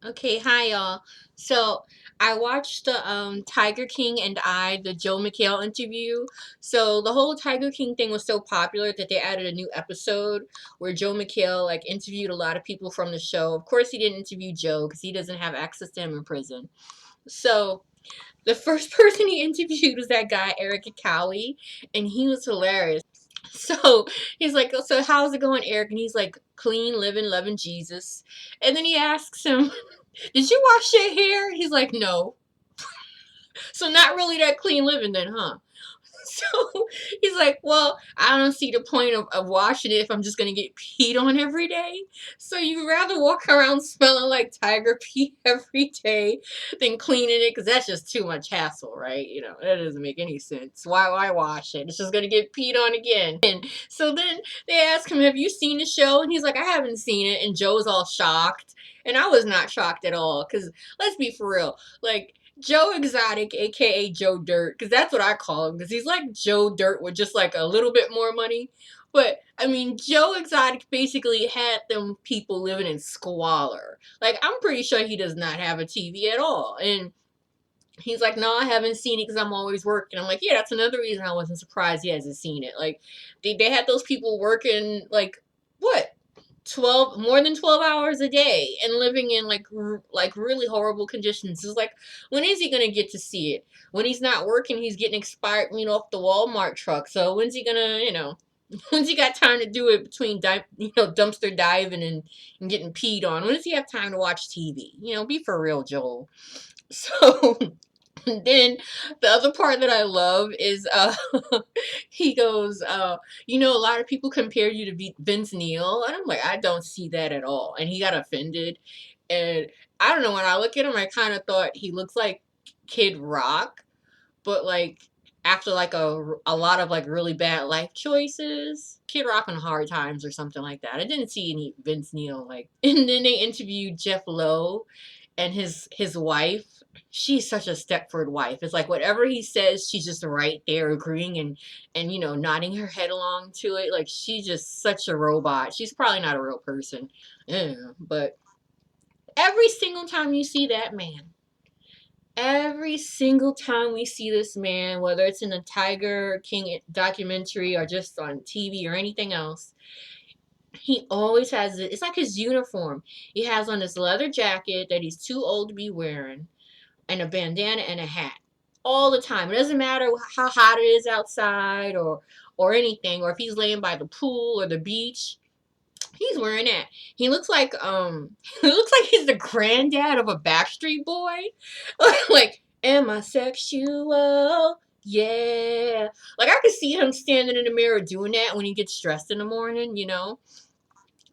Okay, hi y'all. So I watched the Tiger King and the Joe McHale interview. So the whole Tiger King thing was so popular that they added a new episode where Joe McHale like interviewed a lot of people from the show. Of course, he didn't interview Joe because he doesn't have access to him in prison. So the first person he interviewed was that guy Eric Cowie, and he was hilarious. So he's like, "So how's it going, Eric?" And he's like, "Clean, living, loving Jesus." And then he asks him, "Did you wash your hair?" He's like, "No." So not really that clean living then, huh? So he's like, "Well, I don't see the point of washing it if I'm just gonna get peed on every day. So you'd rather walk around smelling like tiger pee every day than cleaning it, because that's just too much hassle, right? You know, that doesn't make any sense. Why wash it? It's just gonna get peed on again." And so then they ask him, "Have you seen the show?" And he's like, "I haven't seen it." And Joe's all shocked. And I was not shocked at all, because let's be for real. Like, Joe Exotic, aka Joe Dirt, because that's what I call him, because he's like Joe Dirt with just like a little bit more money. But I mean, Joe Exotic basically had them people living in squalor. Like, I'm pretty sure he does not have a TV at all. And he's like, "No, I haven't seen it because I'm always working." I'm like, "Yeah, that's another reason I wasn't surprised he hasn't seen it." Like, they had those people working, like, what? 12 more than 12 hours a day and living in like really horrible conditions. It's like, when is he gonna get to see it? When he's not working, he's getting expired meat off the Walmart truck. So when's he gonna, when's he got time to do it between dumpster diving and getting peed on? When does he have time to watch TV? Be for real, Joel. So then the other part that I love is he goes, "A lot of people compare you to Vince Neil." And I'm like, "I don't see that at all." And he got offended. And I don't know, when I look at him, I kind of thought he looks like Kid Rock, but like after like a lot of like really bad life choices. Kid Rock on Hard Times or something like that. I didn't see any Vince Neil like. And then they interviewed Jeff Lowe and his wife. She's such a Stepford wife. It's like whatever he says, she's just right there agreeing and nodding her head along to it. Like, she's just such a robot. She's probably not a real person. Yeah, but every single time you see that man, every single time we see this man, whether it's in a Tiger King documentary or just on TV or anything else, he always has it. It's like his uniform. He has on this leather jacket that he's too old to be wearing, and a bandana and a hat all the time. It doesn't matter how hot it is outside or anything, or if he's laying by the pool or the beach. He's wearing that. He looks like he looks like he's the granddad of a Backstreet Boy. Like, am I sexual? Yeah. Like, I could see him standing in the mirror doing that when he gets stressed in the morning,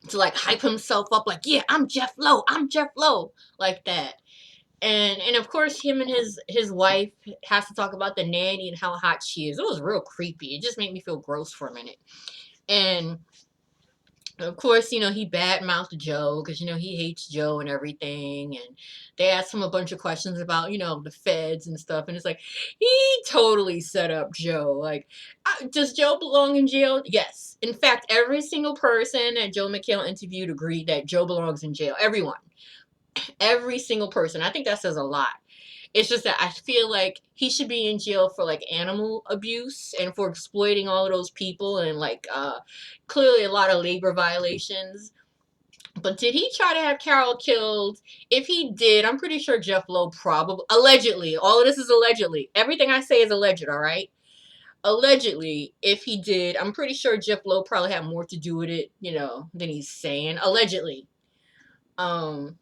to like hype himself up like, "Yeah, I'm Jeff Lowe. I'm Jeff Lowe." Like that. And of course him and his wife has to talk about the nanny and how hot she is. It was real creepy. It just made me feel gross for a minute. And of course, he badmouthed Joe because he hates Joe and everything. And they asked him a bunch of questions about the feds and stuff. And it's like, he totally set up Joe. Like, does Joe belong in jail? Yes. In fact, every single person that Joe McHale interviewed agreed that Joe belongs in jail. Everyone, every single person. I think that says a lot. It's just that I feel like he should be in jail for like animal abuse and for exploiting all of those people and like clearly a lot of labor violations. But did he try to have Carol killed? If he did, I'm pretty sure Jeff Lowe probably allegedly. All of this is allegedly. Everything I say is alleged, all right? Allegedly, if he did, I'm pretty sure Jeff Lowe probably had more to do with it, than he's saying. Allegedly. Um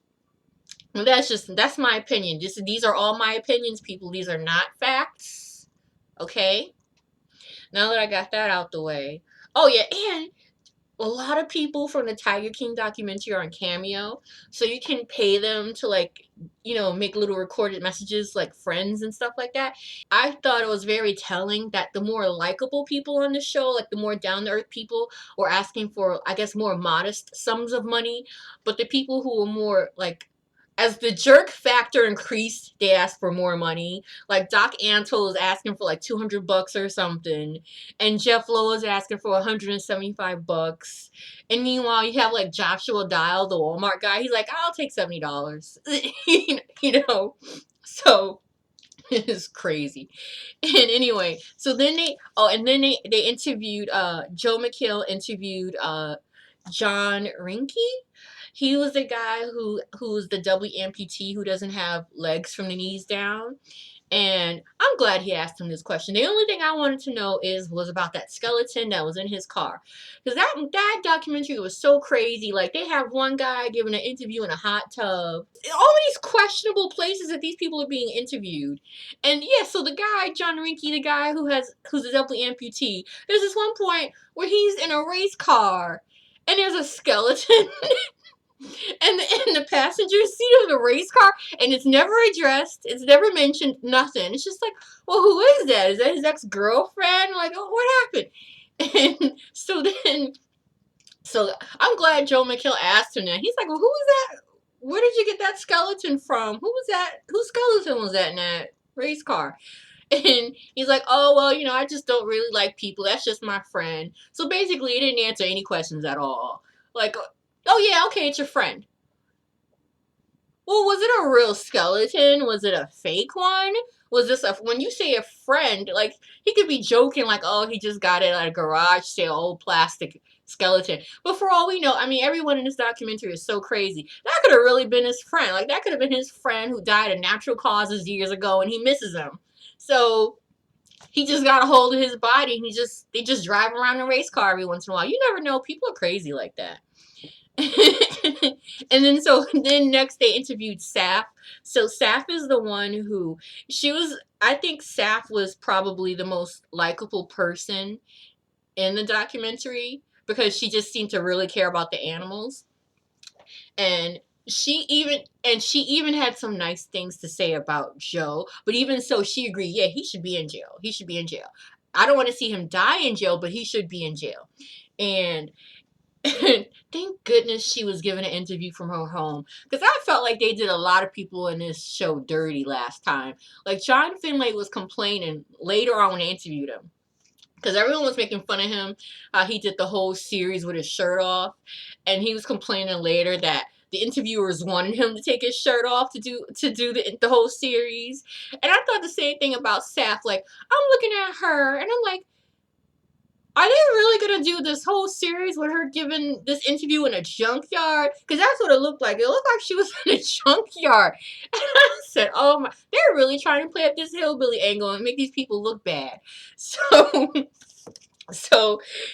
Well, that's my opinion. These are all my opinions, people. These are not facts. Okay? Now that I got that out the way. Oh yeah, and a lot of people from the Tiger King documentary are on Cameo, so you can pay them to like, make little recorded messages like friends and stuff like that. I thought it was very telling that the more likable people on the show, like the more down to earth people, were asking for, I guess, more modest sums of money, but the people who were more like as the jerk factor increased, they asked for more money. Like Doc Antle was asking for like $200 or something, and Jeff Lowe was asking for $175. And meanwhile, you have like Joshua Dial, the Walmart guy. He's like, I'll take $70. you know, so it's crazy. And anyway, so then they interviewed Joe McHale interviewed John Rinke. He was the guy who's the double amputee who doesn't have legs from the knees down. And I'm glad he asked him this question. The only thing I wanted to know was about that skeleton that was in his car, because that documentary was so crazy. Like they have one guy giving an interview in a hot tub. All these questionable places that these people are being interviewed, and yeah. So the guy John Rinke, the guy who's a double amputee, there's this one point where he's in a race car, and there's a skeleton in the passenger seat of the race car, and it's never addressed, it's never mentioned, nothing. It's just like, well, who is that? Is that his ex-girlfriend? Like, oh, what happened? And so I'm glad Joe McHale asked him that. He's like, well, who was that? Where did you get that skeleton from? Who was that? Whose skeleton was that in that race car? And he's like, oh, well, I just don't really like people. That's just my friend. So basically, he didn't answer any questions at all. Like, oh, yeah, okay, it's your friend. Well, was it a real skeleton? Was it a fake one? Was this when you say a friend, like, he could be joking, like, oh, he just got it at a garage sale, old plastic skeleton. But for all we know, I mean, everyone in this documentary is so crazy. That could have really been his friend. Like, that could have been his friend who died of natural causes years ago, and he misses him. So he just got a hold of his body, and they just drive around in a race car every once in a while. You never know. People are crazy like that. And then next they interviewed Saf. So Saf is the one who I think Saf was probably the most likable person in the documentary because she just seemed to really care about the animals. And she even had some nice things to say about Joe, but even so she agreed, yeah, he should be in jail. He should be in jail. I don't want to see him die in jail, but he should be in jail. And thank goodness she was given an interview from her home, because I felt like they did a lot of people in this show dirty last time. Like John Finlay was complaining later on when they interviewed him, because everyone was making fun of him. He did the whole series with his shirt off, and he was complaining later that the interviewers wanted him to take his shirt off to do the whole series. And I thought the same thing about Saf. Like, I'm looking at her and I'm like, are they really gonna do this whole series with her giving this interview in a junkyard? Because that's what it looked like. It looked like she was in a junkyard. And I said, oh my, they're really trying to play up this hillbilly angle and make these people look bad. So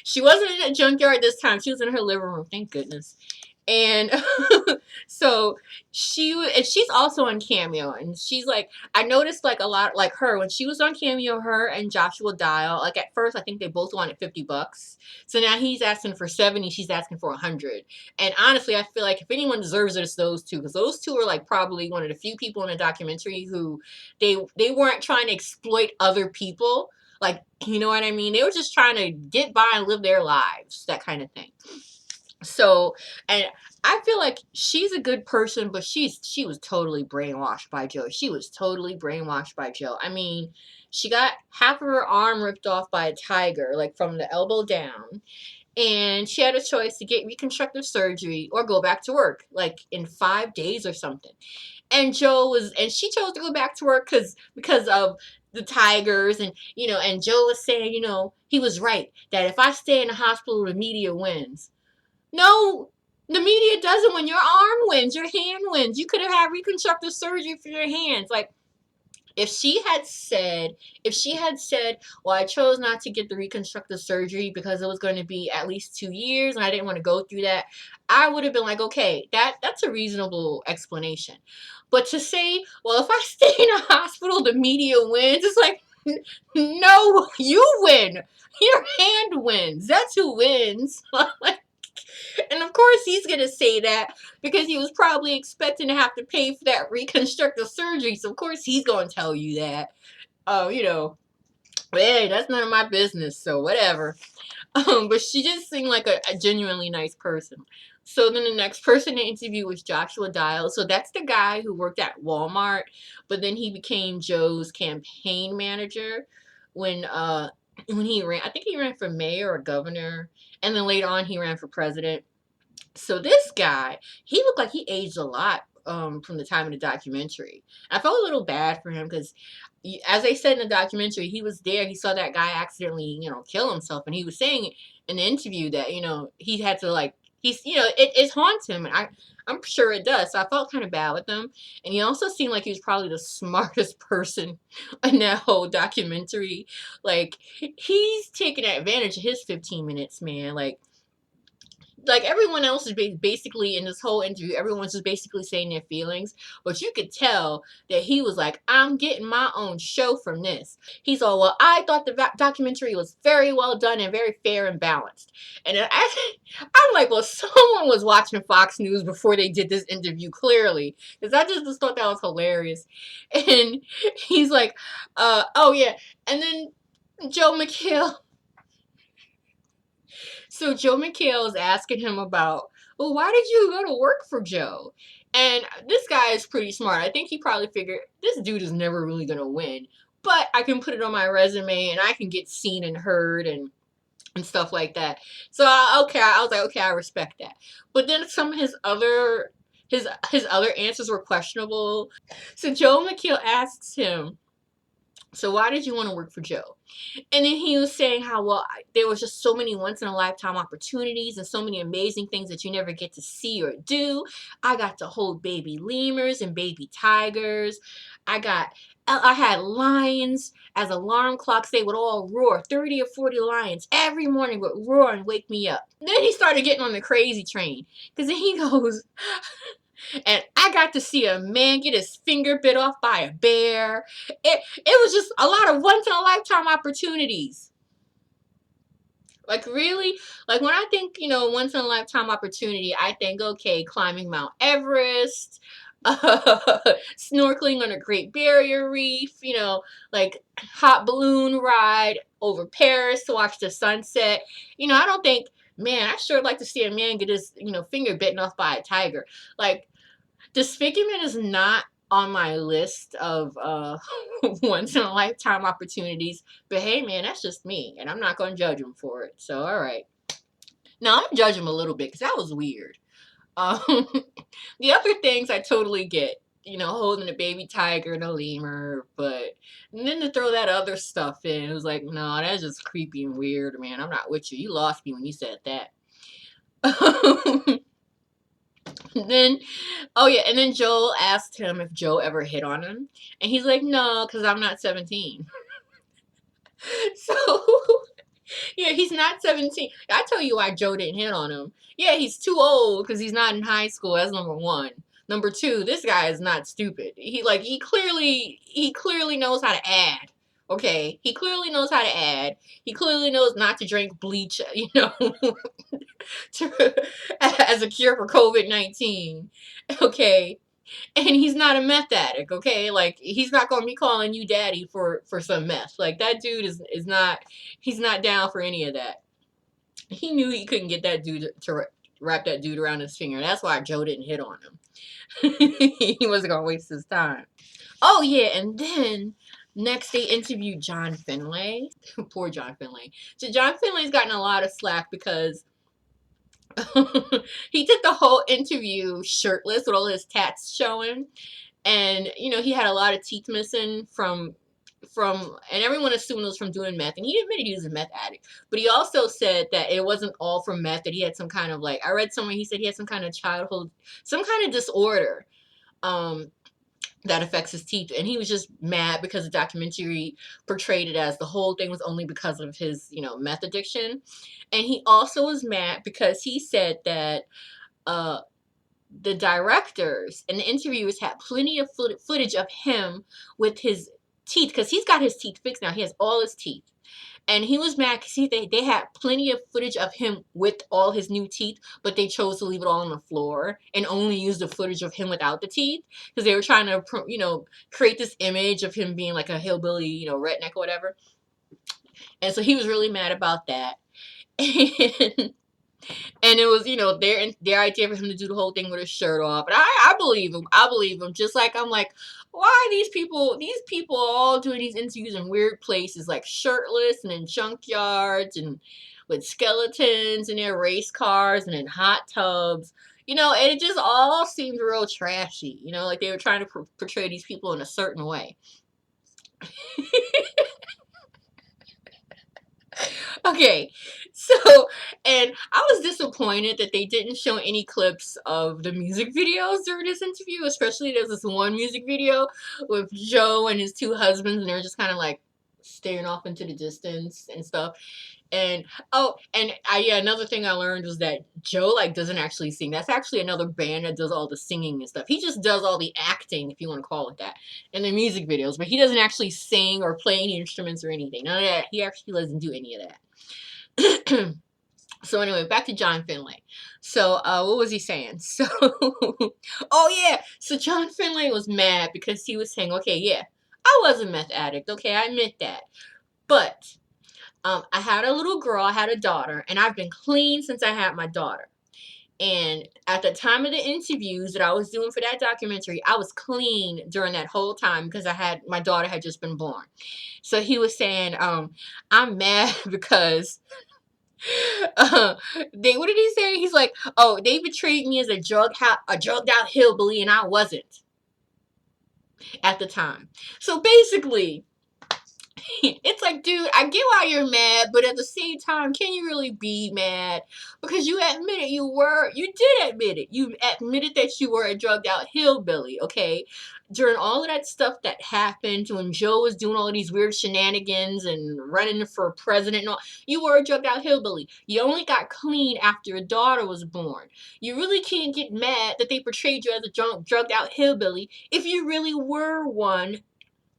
she wasn't in a junkyard this time. She was in her living room, thank goodness. And so she's also on Cameo, and she's like, I noticed like a lot, like her when she was on Cameo, her and Joshua Dial, like at first I think they both wanted $50. So now he's asking for 70, she's asking for 100. And honestly, I feel like if anyone deserves it, it's those two, because those two are like probably one of the few people in the documentary who they weren't trying to exploit other people. Like, you know what I mean? They were just trying to get by and live their lives, that kind of thing. So, and I feel like she's a good person, but she was totally brainwashed by Joe. She was totally brainwashed by Joe. I mean, she got half of her arm ripped off by a tiger, like from the elbow down. And she had a choice to get reconstructive surgery or go back to work, like in 5 days or something. And she chose to go back to work because of the tigers, and and Joe was saying, he was right that if I stay in the hospital, the media wins. No, the media doesn't win. Your arm wins. Your hand wins. You could have had reconstructive surgery for your hands. Like, if she had said, well, I chose not to get the reconstructive surgery because it was going to be at least 2 years and I didn't want to go through that, I would have been like, okay, that's a reasonable explanation. But to say, well, if I stay in a hospital, the media wins, it's like, no, you win. Your hand wins. That's who wins. Like, and of course he's going to say that because he was probably expecting to have to pay for that reconstructive surgery. So of course he's going to tell you that. But hey, that's none of my business, so whatever. But she just seemed like a genuinely nice person. So then the next person to interview was Joshua Dial. So that's the guy who worked at Walmart, but then he became Joe's campaign manager when he ran. I think he ran for mayor or governor, and then later on he ran for president. So this guy, he looked like he aged a lot from the time of the documentary. I felt a little bad for him because, as they said in the documentary, he was there. He saw that guy accidentally, kill himself, and he was saying in the interview that he had to like it haunts him, and I'm sure it does. So I felt kind of bad with him, and he also seemed like he was probably the smartest person in that whole documentary. Like he's taking advantage of his 15 minutes, man. Like everyone else is basically in this whole interview, everyone's just basically saying their feelings, but you could tell that he was like, I'm getting my own show from this. He's all, well, I thought the documentary was very well done and very fair and balanced. And I'm like, well, someone was watching Fox News before they did this interview, clearly, because I just thought that was hilarious. And he's like, oh yeah, and then Joe McHale. So Joe McHale is asking him about, well, why did you go to work for Joe? And this guy is pretty smart. I think he probably figured this dude is never really going to win, but I can put it on my resume and I can get seen and heard and stuff like that. So I was like, okay, I respect that. But then some of his other answers were questionable. So Joe McHale asks him, so why did you want to work for Joe? And then he was saying how, well, there was just so many once in a lifetime opportunities and so many amazing things that you never get to see or do. I got to hold baby lemurs and baby tigers. I had lions as alarm clocks. They would all roar. 30 or 40 lions every morning would roar and wake me up. Then he started getting on the crazy train because then he goes, and I got to see a man get his finger bit off by a bear. It was just a lot of once in a lifetime opportunities. Like really, like when I think, once in a lifetime opportunity, I think, okay, climbing Mount Everest, snorkeling on a Great Barrier Reef, like hot balloon ride over Paris to watch the sunset. I don't think, man, I sure like to see a man get his, finger bitten off by a tiger. Like, disfigurement is not on my list of once in a lifetime opportunities, but hey, man, that's just me, and I'm not going to judge him for it. So, all right. Now, I'm going to judge him a little bit because that was weird. Um, the other things I totally get, holding a baby tiger and a lemur, but and then to throw that other stuff in, it was like, no, that's just creepy and weird, man. I'm not with you. You lost me when you said that. Then, oh yeah, and then Joel asked him if Joe ever hit on him, and he's like, no, because I'm not 17. So, yeah, he's not 17. I tell you why Joe didn't hit on him. Yeah, he's too old because he's not in high school. That's number one. Number two, this guy is not stupid. He clearly knows how to add. Okay, he clearly knows how to add. He clearly knows not to drink bleach, as a cure for COVID-19. Okay, and he's not a meth addict. Okay, like he's not gonna be calling you daddy for some meth. Like that dude is not. He's not down for any of that. He knew he couldn't get that dude to wrap that dude around his finger. That's why Joe didn't hit on him. He wasn't gonna waste his time. Oh yeah, and then next they interviewed John Finlay. Poor John Finlay. So John Finlay's gotten a lot of slack because he did the whole interview shirtless with all his tats showing, and he had a lot of teeth missing and everyone assumed it was from doing meth, and he admitted he was a meth addict, but he also said that it wasn't all from meth, that he had some kind of, like, I read somewhere he said he had some kind of some kind of disorder that affects his teeth, and he was just mad because the documentary portrayed it as the whole thing was only because of his meth addiction. And he also was mad because he said that the directors and the interviewers had plenty of footage of him with his teeth, because he's got his teeth fixed now. He has all his teeth. And he was mad because they had plenty of footage of him with all his new teeth, but they chose to leave it all on the floor and only use the footage of him without the teeth, because they were trying to, create this image of him being like a hillbilly, redneck or whatever. And so he was really mad about that. And And it was, their idea for him to do the whole thing with his shirt off. And I believe him. I believe him. Just like I'm like, why are these people all doing these interviews in weird places, like shirtless and in junkyards and with skeletons in their race cars and in hot tubs. And it just all seemed real trashy. Like they were trying to portray these people in a certain way. Okay, so, and I was disappointed that they didn't show any clips of the music videos during this interview, especially there's this one music video with Joe and his two husbands, and they're just kind of like staring off into the distance and stuff. And yeah, another thing I learned was that Joe like doesn't actually sing. That's actually another band that does all the singing and stuff. He just does all the acting, if you want to call it that, in the music videos. But he doesn't actually sing or play any instruments or anything. None of that. He actually doesn't do any of that. So anyway, back to John Finlay. So what was he saying? So oh yeah, so John Finlay was mad because he was saying, okay, yeah, I was a meth addict. Okay, I admit that, but I had a little girl, I had a daughter, and I've been clean since I had my daughter. And at the time of the interviews that I was doing for that documentary, I was clean during that whole time because my daughter had just been born. So he was saying, I'm mad because what did he say? He's like, oh, they betrayed me as a drugged out hillbilly, and I wasn't at the time. So basically, it's like, dude, I get why you're mad, but at the same time, can you really be mad? Because you did admit it. You admitted that you were a drugged out hillbilly, okay? During all of that stuff that happened, when Joe was doing all of these weird shenanigans and running for president and all, you were a drugged out hillbilly. You only got clean after a daughter was born. You really can't get mad that they portrayed you as a drugged out hillbilly if you really were one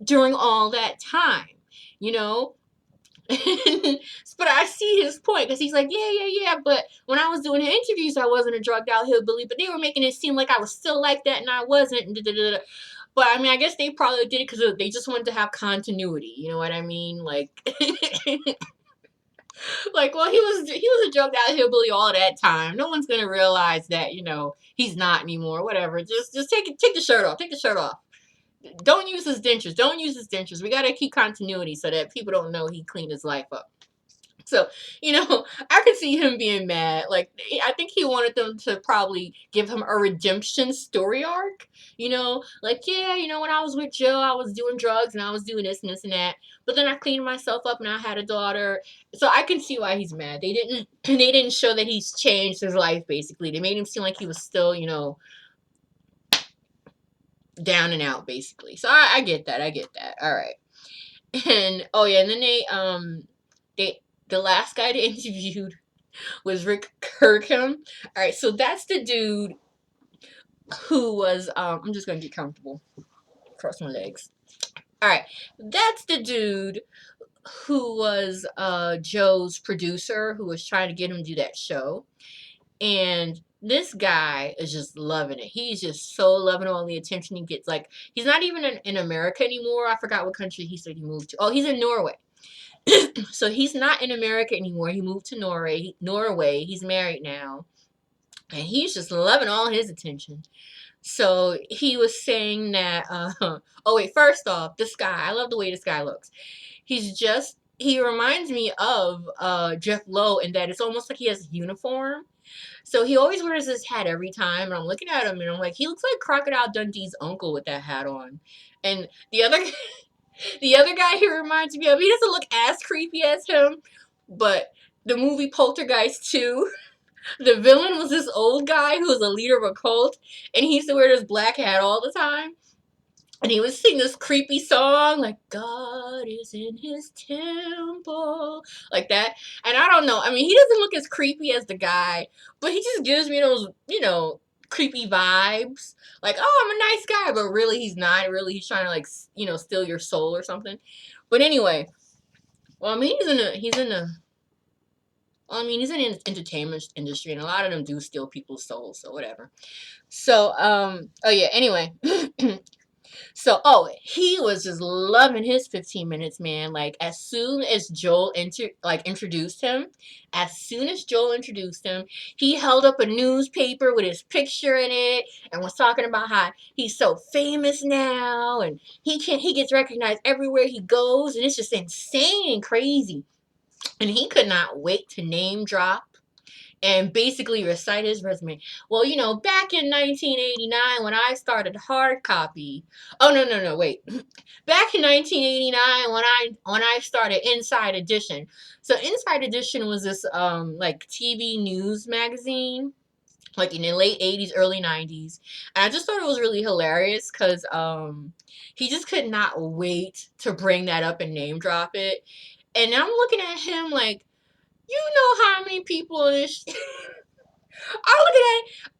during all that time. you know. But I see his point because he's like, yeah. But when I was doing the interviews, I wasn't a drugged out hillbilly, but they were making it seem like I was still like that and I wasn't. But I mean, I guess they probably did it because they just wanted to have continuity. You know what I mean? Like, like, well, he was a drugged out hillbilly all that time. No one's gonna realize that he's not anymore. Whatever. Just take the shirt off. Take the shirt off. Don't use his dentures. Don't use his dentures. We gotta keep continuity so that people don't know he cleaned his life up. So, I could see him being mad. Like, I think he wanted them to probably give him a redemption story arc. Like, yeah, when I was with Joe, I was doing drugs and I was doing this and this and that. But then I cleaned myself up and I had a daughter. So I can see why he's mad. They didn't show that he's changed his life, basically. They made him seem like he was still, down and out, basically. So I get that. All right. And oh yeah, and then the last guy they interviewed was Rick Kirkham. All right, so that's the dude who was I'm just gonna get comfortable, cross my legs. All right, that's the dude who was Joe's producer, who was trying to get him to do that show. And this guy is just loving it. He's just so loving all the attention he gets. Like, he's not even in America anymore. I forgot what country he said he moved to. Oh, he's in Norway. So he's not in America anymore. He moved to Norway. He's married now. And he's just loving all his attention. So he was saying that, oh wait, first off, this guy, I love the way this guy looks. He reminds me of Jeff Lowe in that it's almost like he has a uniform. So he always wears his hat every time, and I'm looking at him, and I'm like, he looks like Crocodile Dundee's uncle with that hat on. And the other guy he reminds me of, he doesn't look as creepy as him, but the movie Poltergeist 2, the villain was this old guy who was a leader of a cult, and he used to wear this black hat all the time. And he would sing this creepy song, like, God is in his temple, like that. And I don't know. I mean, he doesn't look as creepy as the guy, but he just gives me those, creepy vibes. Like, oh, I'm a nice guy, but really he's not. Really, he's trying to, like, steal your soul or something. But anyway, well, I mean, he's in the entertainment industry, and a lot of them do steal people's souls, so whatever. So, oh yeah, anyway. So, he was just loving his 15 minutes, man. Like, as soon as Joel introduced him, he held up a newspaper with his picture in it and was talking about how he's so famous now and he gets recognized everywhere he goes, and it's just insane and crazy. And he could not wait to name drop and basically recite his resume. Well, back in 1989 when I started hard copy. Oh, no, no, no, wait. Back in 1989 when I started Inside Edition. So Inside Edition was this like TV news magazine like in the late 80s, early 90s. And I just thought it was really hilarious cuz he just could not wait to bring that up and name drop it. And I'm looking at him like, you know how many people in this I'm looking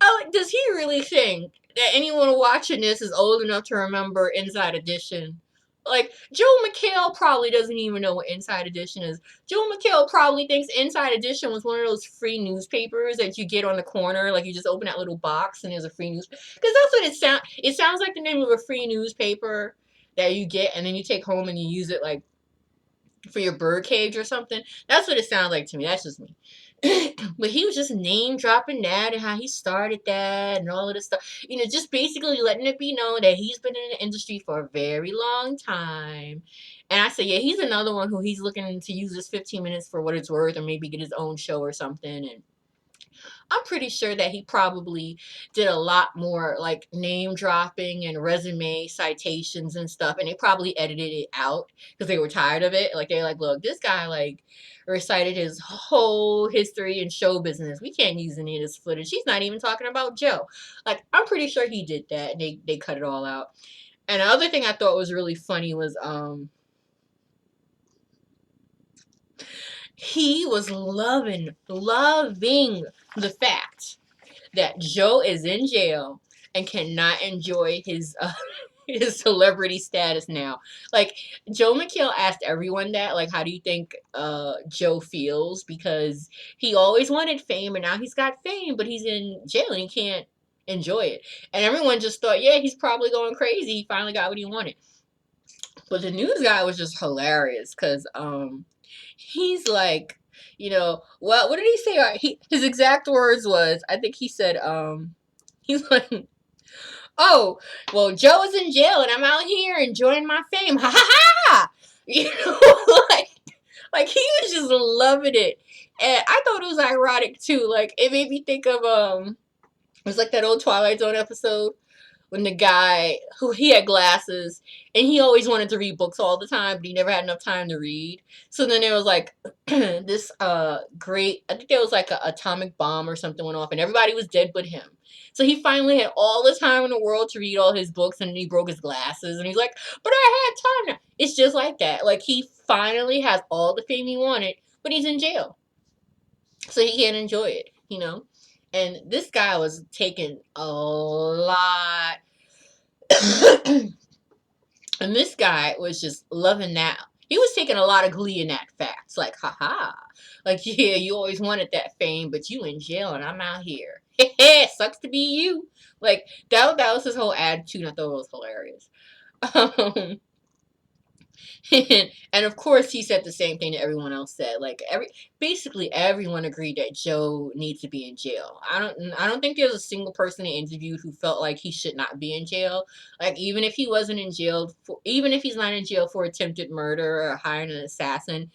at it, does he really think that anyone watching this is old enough to remember Inside Edition? Like, Joe McHale probably doesn't even know what Inside Edition is. Joe McHale probably thinks Inside Edition was one of those free newspapers that you get on the corner. Like, you just open that little box and there's a free newspaper. Because that's what it sounds. It sounds like the name of a free newspaper that you get and then you take home and you use it, like, for your bird cage or something. That's what it sounds like to me. That's just me. But he was just name dropping that and how he started that and all of this stuff. Just basically letting it be known that he's been in the industry for a very long time. And I said, yeah, he's another one who he's looking to use this 15 minutes for what it's worth or maybe get his own show or something. And I'm pretty sure that he probably did a lot more like name dropping and resume citations and stuff, and they probably edited it out because they were tired of it. Like they're like, look, this guy like recited his whole history in show business. We can't use any of this footage. He's not even talking about Joe. Like I'm pretty sure he did that, and they cut it all out. And the other thing I thought was really funny was he was loving the fact that Joe is in jail and cannot enjoy his his celebrity status now. Like Joe McHale asked everyone that, like, how do you think Joe feels? Because he always wanted fame and now he's got fame, but he's in jail and he can't enjoy it. And everyone just thought, yeah, he's probably going crazy. He finally got what he wanted. But the news guy was just hilarious because he's like, well, what did he say? His exact words was, I think he said, he's like, oh, well, Joe is in jail and I'm out here enjoying my fame. Ha ha ha! Like, he was just loving it. And I thought it was ironic too. Like, it made me think of, it was like that old Twilight Zone episode when the guy who he had glasses and he always wanted to read books all the time, but he never had enough time to read. So then there was like this great, I think there was like an atomic bomb or something went off and everybody was dead but him. So he finally had all the time in the world to read all his books and he broke his glasses and he's like, but I had time now. It's just like that. Like he finally has all the fame he wanted, but he's in jail. So he can't enjoy it. And this guy was taking a lot. And this guy was just loving that. He was taking a lot of glee in that fact. Like, haha. Like, yeah, you always wanted that fame, but you in jail and I'm out here. Sucks to be you. Like, that was his whole attitude. I thought it was hilarious. And of course he said the same thing that everyone else said. Like basically everyone agreed that Joe needs to be in jail. I don't think there's a single person they interviewed who felt like he should not be in jail. Like even if he wasn't in jail even if he's not in jail for attempted murder or hiring an assassin,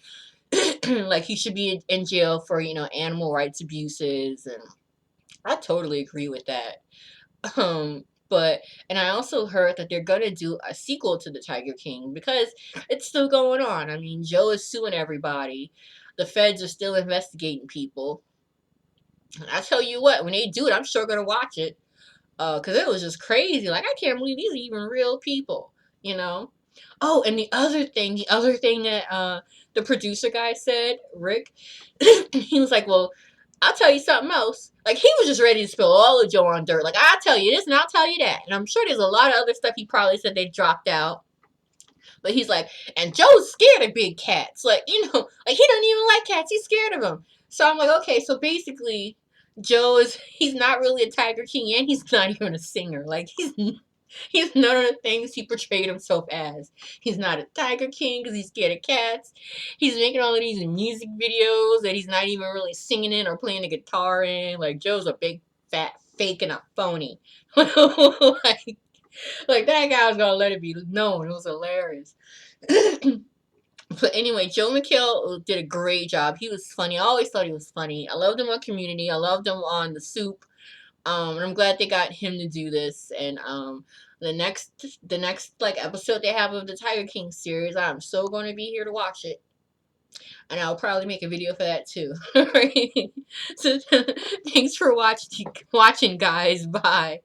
like he should be in jail for, animal rights abuses, and I totally agree with that. And I also heard that they're gonna do a sequel to the Tiger King because it's still going on. I mean, Joe is suing everybody. The feds are still investigating people. And I tell you what, when they do it, I'm sure gonna watch it. Cause it was just crazy. Like I can't believe these are even real people, you know? Oh, and the other thing that the producer guy said, Rick, he was like, well, I'll tell you something else. Like, he was just ready to spill all of Joe on dirt. Like, I'll tell you this and I'll tell you that. And I'm sure there's a lot of other stuff he probably said they dropped out. But he's like, and Joe's scared of big cats. Like, like, he doesn't even like cats. He's scared of them. So I'm like, okay, so basically, he's not really a Tiger King and he's not even a singer. Like, He's none of the things he portrayed himself as. He's not a Tiger King because he's scared of cats. He's making all of these music videos that he's not even really singing in or playing the guitar in. Like, Joe's a big fat fake and a phony. like that guy was gonna let it be known. It was hilarious. But anyway, Joe McHale did a great job. He was funny. I always thought he was funny. I loved him on Community. I loved him on The Soup. And I'm glad they got him to do this. And the next like episode they have of the Tiger King series, I'm so going to be here to watch it. And I'll probably make a video for that too. Alright. So thanks for watching guys. Bye.